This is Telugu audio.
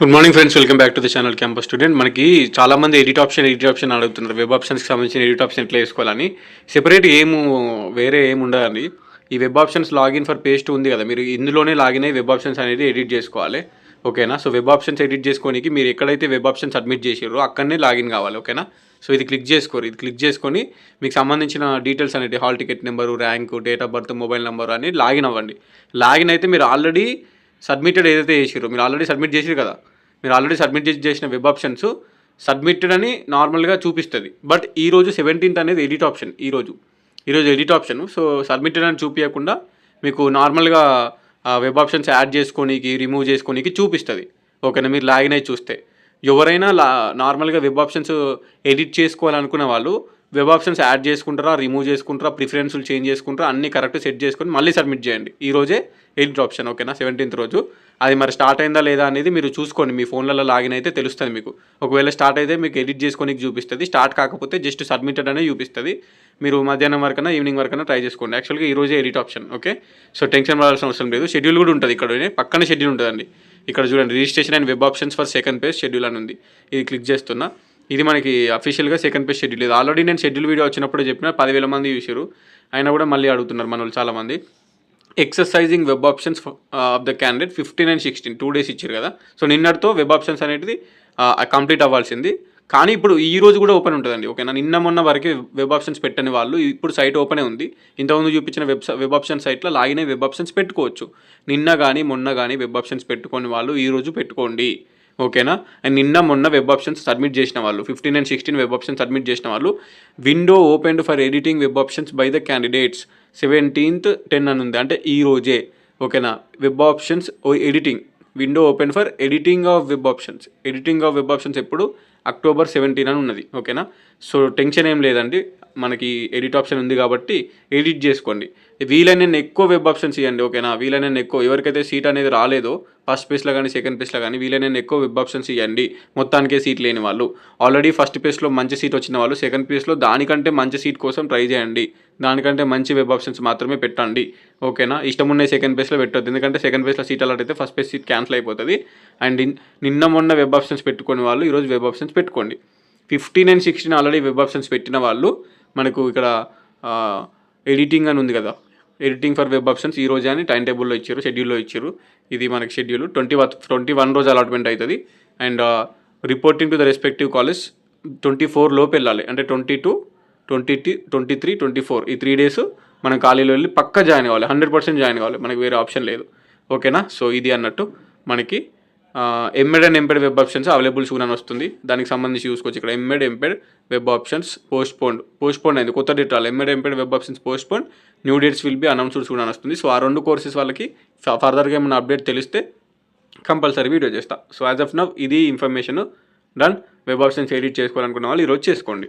Good morning friends, welcome back to the channel campus student. మనకి చాలామంది ఎడిట్ ఆప్షన్ అడుగుతున్నారు. వెబ్ ఆప్షన్స్కి సంబంధించిన ఎడిట్ ఆప్షన్ ఎట్లా వేసుకోవాలని. సెపరేట్ వేరే ఏమి ఉండదండి. ఈ web options login for paste ఉంది కదా, మీరు ఇందులోనే లాగిన్ అయ్యి వెబ్ ఆప్షన్స్ అనేది ఎడిట్ చేసుకోవాలి. ఓకేనా? సో వెబ్ ఆప్షన్స్ ఎడిట్ చేసుకోనికి మీరు ఎక్కడైతే వెబ్ ఆప్షన్ సబ్మిట్ చేసారో అక్కడనే లాగిన్ కావాలి. ఓకేనా? సో ఇది క్లిక్ చేసుకోరు. ఇది క్లిక్ చేసుకొని మీకు సంబంధించిన డీటెయిల్స్ అనేది hall ticket number, rank, date of birth, mobile number అని లాగిన్ అవ్వండి. లాగిన్ అయితే మీరు ఆల్రెడీ సబ్మిటెడ్ ఏదైతే చేసారో, మీరు ఆల్రెడీ సబ్మిట్ చేసారు కదా, మీరు ఆల్రెడీ సబ్మిట్ చేసిన వెబ్ ఆప్షన్స్ సబ్మిటెడ్ అని నార్మల్గా చూపిస్తుంది. బట్ ఈరోజు 17th అనేది ఎడిట్ ఆప్షన్. ఈరోజు ఎడిట్ ఆప్షన్. సో సబ్మిటెడ్ అని చూపించకుండా మీకు నార్మల్గా వెబ్ ఆప్షన్స్ యాడ్ చేసుకోనికి, రిమూవ్ చేసుకోనికి చూపిస్తుంది. ఓకేనా? మీరు లాగిన్ అయ్యి చూస్తే ఎవరైనా నార్మల్గా వెబ్ ఆప్షన్స్ ఎడిట్ చేసుకోవాలనుకునే వాళ్ళు వెబ్ ఆప్షన్స్ యాడ్ చేసుకుంటారా, రిమూవ్ చేసుకుంటారా, ప్రిఫరెన్స్లు చేంజ్ చేసుకుంటారా, అన్ని కరెక్ట్ సెట్ చేసుకొని మళ్ళీ సబ్మిట్ చేయండి. ఈరోజే ఎడిట్ ఆప్షన్. ఓకేనా? 17th రోజు. అది మరి స్టార్ట్ అయిందా లేదా అనేది మీరు చూసుకోండి. మీ ఫోన్లలో లాగిన్ అయితే తెలుస్తుంది మీకు. ఒకవేళ స్టార్ట్ అయితే మీకు ఎడిట్ చేసుకోనికి చూపిస్తుంది. స్టార్ట్ కాకపోతే జస్ట్ సబ్మిటెడ్ అనే చూపిస్తుంది. మీరు మధ్యాహ్నం వరకైనా ఈవినింగ్ వరకైనా ట్రై చేసుకోండి. యాక్చువల్గా ఈరోజే edit option. Okay? So tension పడాల్సిన అవసరం లేదు. షెడ్యూల్ కూడా ఉంటుంది. ఇక్కడ పక్కన షెడ్యూల్ ఉంటుందండి. ఇక్కడ చూడండి, registration and web options for second page schedule అని ఉంది. ఇది క్లిక్ చేస్తున్నా. ఇది మనకి అఫీషియల్గా సెకండ్ పేజ్ షెడ్యూల్. ఇది ఆల్రెడీ నేను షెడ్యూల్ వీడియో వచ్చినప్పుడు చెప్పిన 10,000 మంది చూసారు. అయినా కూడా మళ్ళీ అడుగుతున్నారు మన వాళ్ళు చాలామంది. Exercising web options of the candidate 15 and 16 2 days ఇచ్చారు కదా. సో నిన్నటితో వెబ్ ఆప్షన్స్ అనేది కంప్లీట్ అవ్వాల్సింది. కానీ ఇప్పుడు ఈ రోజు కూడా ఓపెన్ ఉంటుందండి. ఓకేనా? నిన్న మొన్న వరకు వెబ్ ఆప్షన్స్ పెట్టని వాళ్ళు ఇప్పుడు సైట్ ఓపెనే ఉంది. ఇంతకుముందు చూపించిన వెబ్ ఆప్షన్ సైట్లో లాగిన్ అయ్యి వెబ్ ఆప్షన్స్ పెట్టుకోవచ్చు. నిన్న కానీ మొన్న కానీ వెబ్ ఆప్షన్స్ పెట్టుకుని వాళ్ళు ఈరోజు పెట్టుకోండి. ఓకేనా? అండ్ నిన్న మొన్న వెబ్ ఆప్షన్స్ సబ్మిట్ చేసిన వాళ్ళు 15 and 16 వెబ్ ఆప్షన్స్ సబ్మిట్ చేసిన వాళ్ళు window opened for editing web options by the candidates 17th 10 అని ఉంది. అంటే ఈ రోజే. ఓకేనా? Web options editing window open for editing of web options ఎప్పుడు October 17 అని ఉన్నది. ఓకేనా? సో టెన్షన్ ఏం లేదండి. మనకి ఎడిట్ ఆప్షన్ ఉంది కాబట్టి ఎడిట్ చేసుకోండి. వీలైన ఎక్కువ వెబ్ ఆప్షన్స్ ఇవ్వండి. ఓకేనా? వీలైన ఎక్కువ ఎవరికైతే సీట్ అనేది రాలేదో ఫస్ట్ పేజ్లో కానీ సెకండ్ పేజ్లో కానీ వీలైన ఎక్కువ వెబ్ ఆప్షన్స్ ఇవ్వండి. మొత్తానికే సీట్ లేని వాళ్ళు, ఆల్రెడీ ఫస్ట్ పేజ్లో మంచి సీట్ వచ్చిన వాళ్ళు సెకండ్ పేజ్లో దానికంటే మంచి సీట్ కోసం ట్రై చేయండి. దానికంటే మంచి వెబ్ ఆప్షన్స్ మాత్రమే పెట్టండి. ఓకేనా? ఇష్టం ఉన్న సెకండ్ పేజ్లో పెట్టొద్దు. ఎందుకంటే సెకండ్ పేజ్లో సీట్ అలాట్ అయితే ఫస్ట్ పేజ్ సీట్ క్యాన్సిల్ అయిపోతుంది. అండ్ నిన్న మొన్న వెబ్ ఆప్షన్స్ పెట్టుకునే వాళ్ళు ఈరోజు వెబ్ ఆప్షన్స్ పెట్టుకోండి. 15 and 16 ఆల్రెడీ వెబ్ ఆప్షన్స్ పెట్టిన వాళ్ళు మనకు ఇక్కడ ఎడిటింగ్ అని ఉంది కదా, ఎడిటింగ్ ఫర్ వెబ్ ఆప్షన్స్ ఈ రోజు అని టైం టేబుల్లో ఇచ్చారు, షెడ్యూల్లో ఇచ్చారు. ఇది మనకి షెడ్యూల్ 21 రోజు అలాట్మెంట్ అవుతుంది. And reporting to the respective college 24 లోపు వెళ్ళాలి. అంటే 22, 23, 24 ఈ 3 days మనం ఖాళీలో వెళ్ళి పక్కా జాయిన్ అవ్వాలి. 100% జాయిన్ అవ్వాలి. మనకి వేరే ఆప్షన్ లేదు. ఓకేనా? సో ఇది అన్నట్టు మనకి embed and MPEd web options available soon అని వస్తుంది. దానికి సంబంధించి చూసుకోవచ్చు. ఇక్కడ ఎంబెడ్ వెబ్ ఆప్షన్స్ పోస్ట్పోండ్ అయింది. కొత్త డేట్ రావాలి. Embed web options postpone, new dates will be announced soon అని వస్తుంది. సో ఆ 2 కోర్సెస్ వాళ్ళకి ఫర్దర్గా ఏమైనా అప్డేట్ తెలిస్తే కంపల్సరీ వీడియో చేస్తా. సో యాజ్ ఆఫ్ నౌ ఇది information done. Web options edit చేసుకోవాలనుకున్న వాళ్ళు ఈరోజు చేసుకోండి.